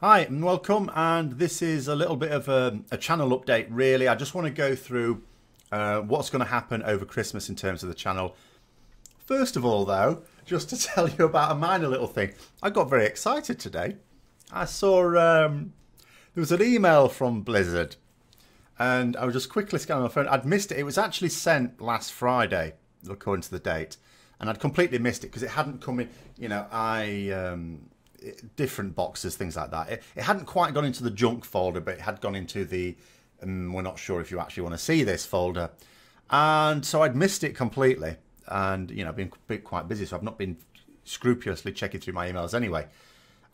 Hi and welcome, and this is a little bit of a channel update really. I just want to go through what's going to happen over Christmas in terms of the channel. First of all though, just to tell you about a minor little thing. I got very excited today. I saw there was an email from Blizzard and I was just quickly scanning my phone. I'd missed it. It was actually sent last Friday according to the date, and I'd completely missed it because it hadn't come in. You know, different boxes, things like that. It hadn't quite gone into the junk folder, but it had gone into the we're not sure if you actually want to see this folder. And so I'd missed it completely. And, you know, I've been quite busy, so I've not been scrupulously checking through my emails anyway.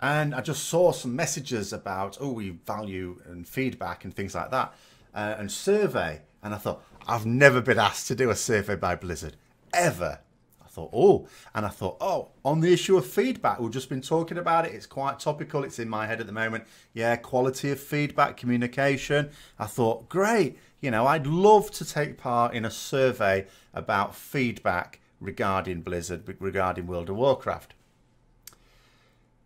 And I just saw some messages about, oh, we value and feedback and things like that, and survey. And I thought, I've never been asked to do a survey by Blizzard, ever. I thought, oh, on the issue of feedback, we've just been talking about it. It's quite topical. It's in my head at the moment. Yeah, quality of feedback, communication. I thought, great. You know, I'd love to take part in a survey about feedback regarding Blizzard, regarding World of Warcraft.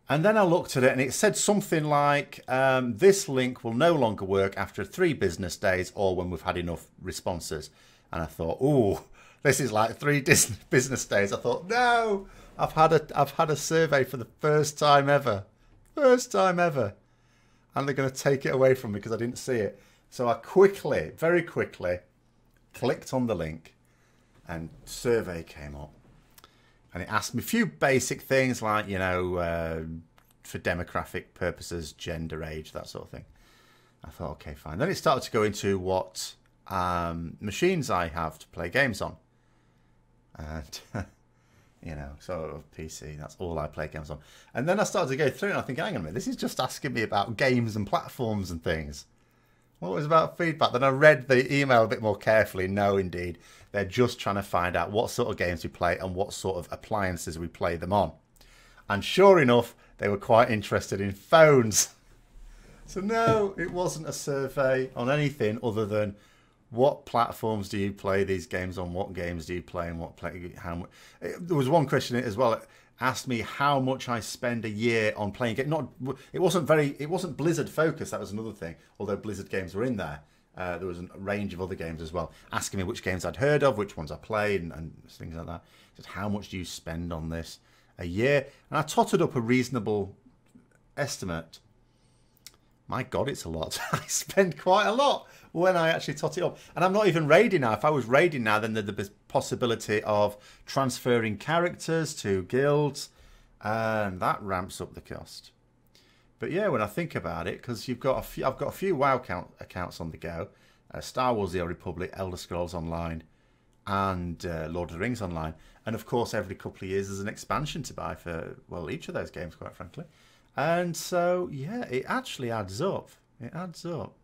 And then I looked at it and it said something like, this link will no longer work after 3 business days or when we've had enough responses. And I thought, ooh, this is like 3 business days. I thought, no, I've had a survey for the first time ever. First time ever. And they're going to take it away from me because I didn't see it. So I quickly, very quickly, clicked on the link and survey came up. And it asked me a few basic things like, you know, for demographic purposes, gender, age, that sort of thing. I thought, okay, fine. Then it started to go into what machines I have to play games on. And, you know, sort of PC, that's all I play games on. And then I started to go through and I think, hang on a minute, this is just asking me about games and platforms and things. What was about feedback? Then I read the email a bit more carefully. No, indeed. They're just trying to find out what sort of games we play and what sort of appliances we play them on. And sure enough, they were quite interested in phones. So no, it wasn't a survey on anything other than what platforms do you play these games on? What games do you play and what play? How much? There was one question as well. It asked me how much I spend a year on playing games. It wasn't Blizzard focused. That was another thing. Although Blizzard games were in there, there was a range of other games as well. Asking me which games I'd heard of, which ones I played, and things like that. Just how much do you spend on this a year? And I totted up a reasonable estimate. My God, it's a lot. I spend quite a lot when I actually tot it up. And I'm not even raiding now. If I was raiding now, then there'd be the possibility of transferring characters to guilds. And that ramps up the cost. But yeah, when I think about it, because I've got a few WoW accounts on the go. Star Wars The Old Republic, Elder Scrolls Online, and Lord of the Rings Online. And of course, every couple of years there's an expansion to buy for, well, each of those games, quite frankly. And so, yeah, it actually adds up. It adds up.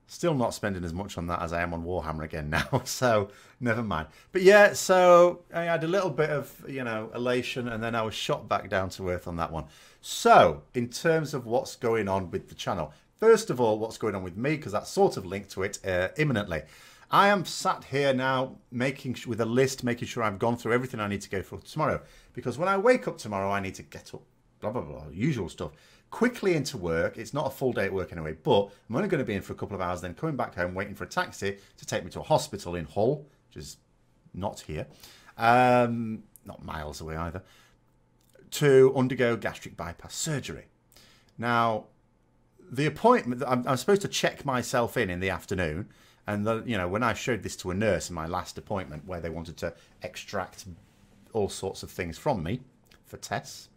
Still not spending as much on that as I am on Warhammer again now, so never mind. But yeah, so I had a little bit of, you know, elation, and then I was shot back down to earth on that one. So, in terms of what's going on with the channel, first of all, what's going on with me, because that's sort of linked to it imminently. I am sat here now with a list, making sure I've gone through everything I need to go through tomorrow. Because when I wake up tomorrow, I need to get up. Blah, blah, blah, usual stuff. Quickly into work. It's not a full day at work anyway, but I'm only going to be in for a couple of hours, then coming back home, waiting for a taxi to take me to a hospital in Hull, which is not here, not miles away either, to undergo gastric bypass surgery. Now, the appointment, I'm supposed to check myself in the afternoon, and you know, when I showed this to a nurse in my last appointment, where they wanted to extract all sorts of things from me for tests,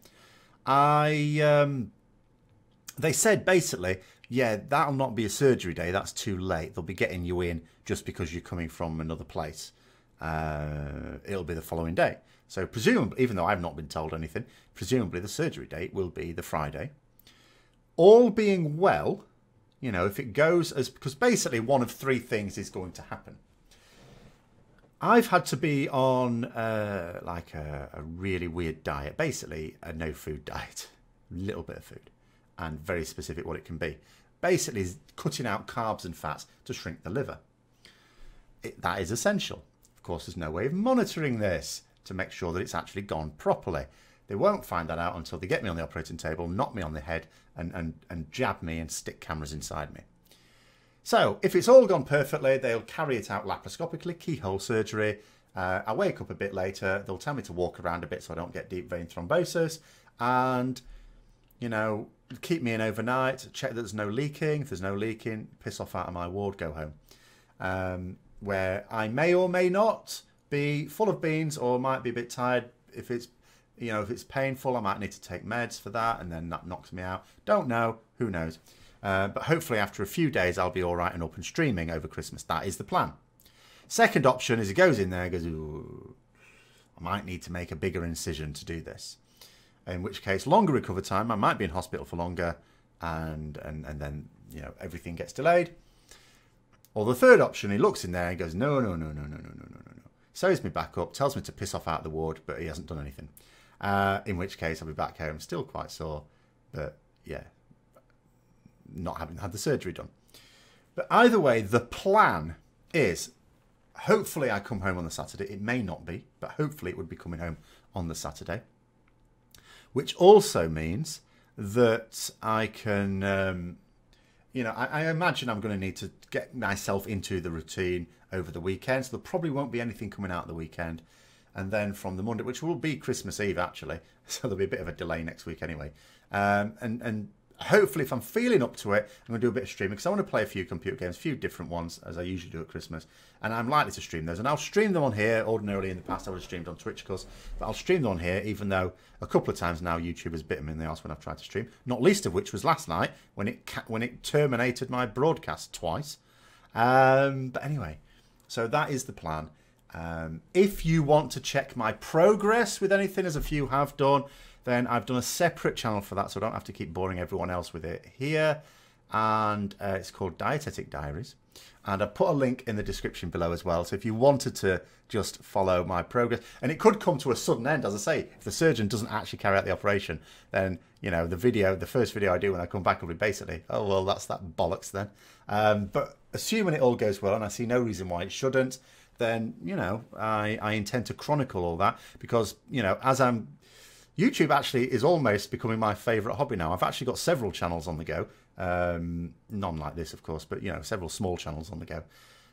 they said basically, yeah, that'll not be a surgery day. That's too late. They'll be getting you in just because you're coming from another place. It'll be the following day. So presumably, even though I've not been told anything, presumably the surgery date will be the Friday. All being well, you know, if it goes as, because basically one of 3 things is going to happen. I've had to be on like a really weird diet, basically a no food diet, a little bit of food, and very specific what it can be. Basically, is cutting out carbs and fats to shrink the liver. That is essential. Of course, there's no way of monitoring this to make sure that it's actually gone properly. They won't find that out until they get me on the operating table, knock me on the head, and jab me and stick cameras inside me. So if it's all gone perfectly, they'll carry it out laparoscopically, keyhole surgery. I wake up a bit later. They'll tell me to walk around a bit so I don't get deep vein thrombosis. And, you know, keep me in overnight, check that there's no leaking. If there's no leaking, piss off out of my ward, go home. Where I may or may not be full of beans or might be a bit tired. If it's, you know, if it's painful, I might need to take meds for that, and then that knocks me out. Don't know. Who knows? But hopefully after a few days, I'll be all right and up and streaming over Christmas. That is the plan. Second option is he goes in there and goes, ooh, I might need to make a bigger incision to do this. In which case, longer recovery time. I might be in hospital for longer, and then, you know, everything gets delayed. Or the third option, he looks in there and goes, no. Sews me back up, tells me to piss off out of the ward, but he hasn't done anything. In which case, I'll be back home, still quite sore, but yeah, not having had the surgery done. But either way, the plan is, hopefully I come home on the Saturday. It may not be, but hopefully it would be coming home on the Saturday. Which also means that I can, you know, I imagine I'm going to need to get myself into the routine over the weekend. So there probably won't be anything coming out the weekend. And then from the Monday, which will be Christmas Eve, actually. So there'll be a bit of a delay next week anyway. And hopefully, if I'm feeling up to it, I'm going to do a bit of streaming because I want to play a few computer games, a few different ones, as I usually do at Christmas. And I'm likely to stream those. And I'll stream them on here. Ordinarily, in the past, I would have streamed on Twitch, of course. But I'll stream them on here, even though a couple of times now YouTube has bitten me in the arse when I've tried to stream. Not least of which was last night when it terminated my broadcast twice. But anyway, so that is the plan. If you want to check my progress with anything, as a few have done, then I've done a separate channel for that, so I don't have to keep boring everyone else with it here. And it's called Dietetic Diaries. And I put a link in the description below as well. So if you wanted to just follow my progress, and it could come to a sudden end, as I say, if the surgeon doesn't actually carry out the operation, then, you know, the first video I do when I come back will be basically, oh, well, that's that bollocks then. But assuming it all goes well, and I see no reason why it shouldn't, then, you know, I intend to chronicle all that because, you know, YouTube actually is almost becoming my favourite hobby now. I've actually got several channels on the go. None like this, of course, but, you know, several small channels on the go.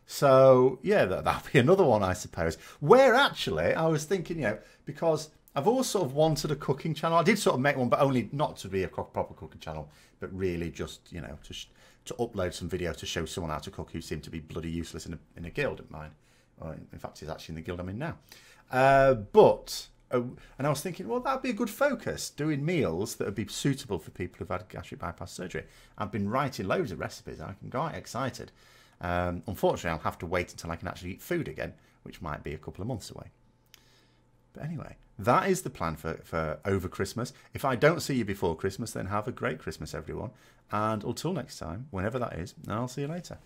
So, yeah, that'll be another one, I suppose. Where actually, I was thinking, you know, because I've always sort of wanted a cooking channel. I did sort of make one, but only not to be a proper cooking channel, but really just, you know, to upload some video to show someone how to cook who seemed to be bloody useless in a guild of mine. Or in fact, he's actually in the guild I'm in now. And I was thinking, well, that'd be a good focus, doing meals that would be suitable for people who've had gastric bypass surgery. I've been writing loads of recipes. I'm quite excited. Unfortunately, I'll have to wait until I can actually eat food again, which might be a couple of months away. But anyway, that is the plan for over Christmas. If I don't see you before Christmas, then have a great Christmas, everyone. And until next time, whenever that is, I'll see you later.